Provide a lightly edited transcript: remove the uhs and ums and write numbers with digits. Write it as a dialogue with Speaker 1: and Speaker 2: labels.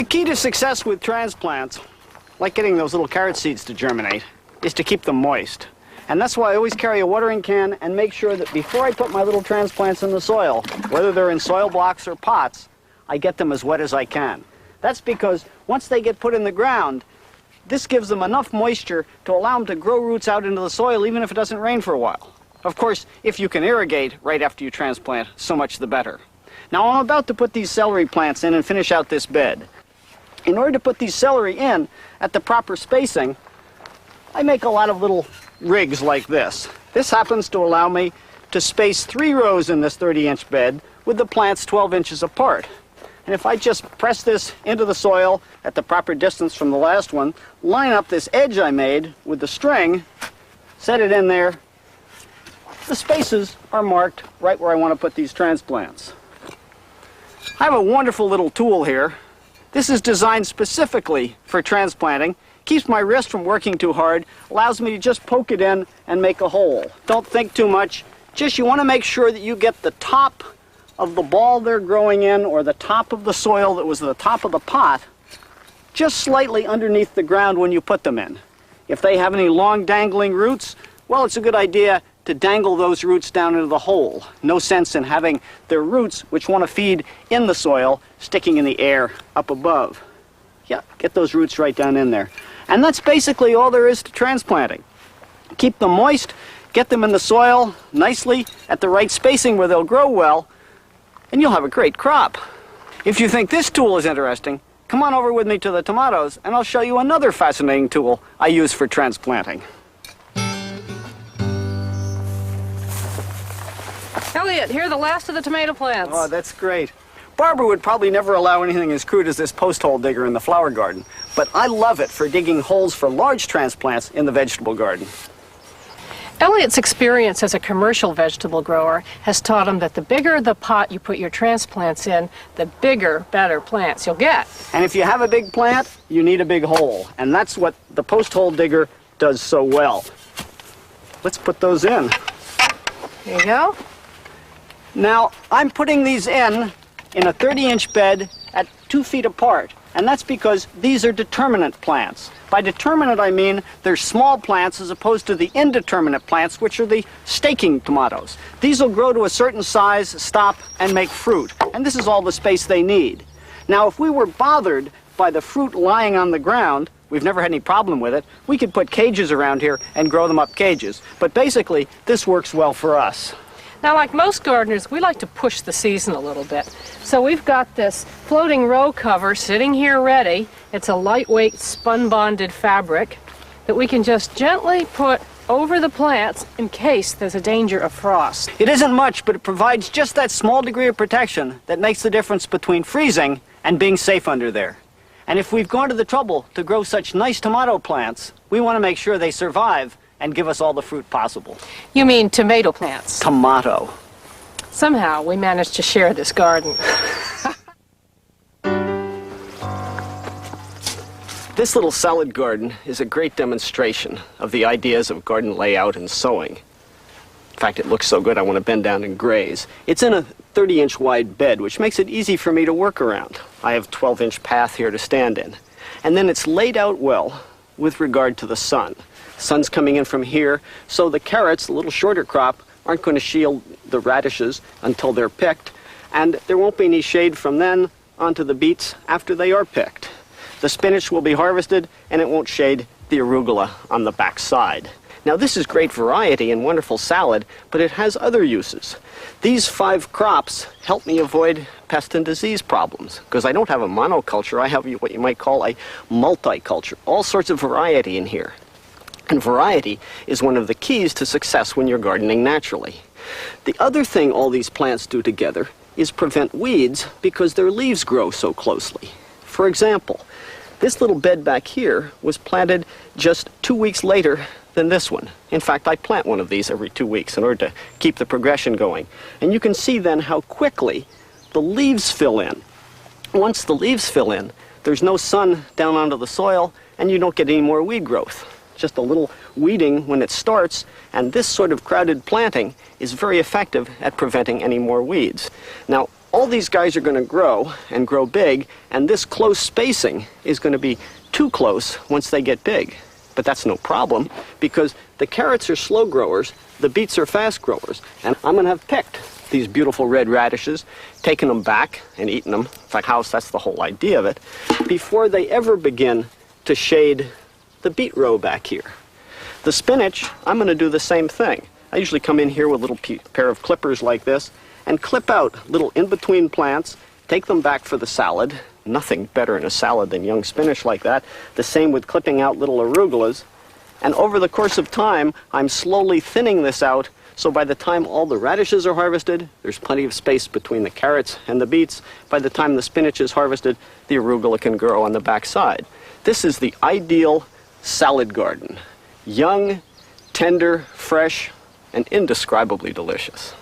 Speaker 1: The key to success with transplants, like getting those little carrot seeds to germinate, is to keep them moist. And that's why I always carry a watering can and make sure that before I put my little transplants in the soil, whether they're in soil blocks or pots, I get them as wet as I can. That's because once they get put in the ground, this gives them enough moisture to allow them to grow roots out into the soil even if it doesn't rain for a while. Of course, if you can irrigate right after you transplant, so much the better. Now I'm about to put these celery plants in and finish out this bed. In order to put these celery in at the proper spacing, I make a lot of little rigs like this. This happens to allow me to space 3 rows in this 30-inch bed with the plants 12 inches apart. And if I just press this into the soil at the proper distance from the last one, line up this edge I made with the string, set it in there, the spaces are marked right where I want to put these transplants. I have a wonderful little tool here. This is designed specifically for transplanting. Keeps my wrist from working too hard, allows me to just poke it in and make a hole. Don't think too much. Just you want to make sure that you get the top of the ball they're growing in or the top of the soil that was at the top of the pot just slightly underneath the ground when you put them in. If they have any long dangling roots, well, it's a good idea to dangle those roots down into the hole. No sense in having their roots, which want to feed in the soil, sticking in the air up above. Yeah, get those roots right down in there. And that's basically all there is to transplanting. Keep them moist, get them in the soil nicely at the right spacing where they'll grow well, and you'll have a great crop. If you think this tool is interesting, come on over with me to the tomatoes and I'll show you another fascinating tool I use for transplanting.
Speaker 2: Eliot, here are the last of the tomato plants.
Speaker 1: Oh, that's great. Barbara would probably never allow anything as crude as this post hole digger in the flower garden, but I love it for digging holes for large transplants in the vegetable garden.
Speaker 2: Eliot's experience as a commercial vegetable grower has taught him that the bigger the pot you put your transplants in, the bigger, better plants you'll get.
Speaker 1: And if you have a big plant, you need a big hole, and that's what the post hole digger does so well. Let's put those in.
Speaker 2: There you go.
Speaker 1: Now, I'm putting these in a 30-inch bed at 2 feet apart, and that's because these are determinate plants. By determinate, I mean they're small plants as opposed to the indeterminate plants, which are the staking tomatoes. These will grow to a certain size, stop, and make fruit, and this is all the space they need. Now, if we were bothered by the fruit lying on the ground, we've never had any problem with it, we could put cages around here and grow them up cages. But basically, this works well for us.
Speaker 2: Now, like most gardeners, we like to push the season a little bit. So we've got this floating row cover sitting here ready. It's a lightweight spun-bonded fabric that we can just gently put over the plants in case there's a danger of frost.
Speaker 1: It isn't much, but it provides just that small degree of protection that makes the difference between freezing and being safe under there. And if we've gone to the trouble to grow such nice tomato plants, we want to make sure they survive and give us all the fruit possible.
Speaker 2: You mean tomato plants?
Speaker 1: Tomato.
Speaker 2: Somehow we managed to share this garden.
Speaker 1: This little salad garden is a great demonstration of the ideas of garden layout and sowing. In fact, it looks so good I want to bend down and graze. It's in a 30-inch wide bed, which makes it easy for me to work around. I have a 12-inch path here to stand in. And then it's laid out well with regard to the sun. Sun's coming in from here, so the carrots, the little shorter crop, aren't going to shield the radishes until they're picked, and there won't be any shade from then onto the beets after they are picked. The spinach will be harvested, and it won't shade the arugula on the back side. Now, this is great variety and wonderful salad, but it has other uses. These 5 crops help me avoid pest and disease problems, because I don't have a monoculture. I have what you might call a multiculture, all sorts of variety in here. And variety is one of the keys to success when you're gardening naturally. The other thing all these plants do together is prevent weeds because their leaves grow so closely. For example, this little bed back here was planted just 2 weeks later than this one. In fact, I plant one of these every 2 weeks in order to keep the progression going. And you can see then how quickly the leaves fill in. Once the leaves fill in, there's no sun down onto the soil, and you don't get any more weed growth. Just a little weeding when it starts, and this sort of crowded planting is very effective at preventing any more weeds. Now, all these guys are going to grow and grow big, and this close spacing is going to be too close once they get big. But that's no problem, because the carrots are slow growers, the beets are fast growers, and I'm going to have picked these beautiful red radishes, taken them back and eaten them. In fact, that's the whole idea of it, before they ever begin to shade the beet row back here. The spinach, I'm going to do the same thing. I usually come in here with a little pair of clippers like this and clip out little in-between plants, take them back for the salad. Nothing better in a salad than young spinach like that. The same with clipping out little arugulas. And over the course of time, I'm slowly thinning this out, so by the time all the radishes are harvested, there's plenty of space between the carrots and the beets. By the time the spinach is harvested, the arugula can grow on the back side. This is the ideal salad garden. Young, tender, fresh, and indescribably delicious.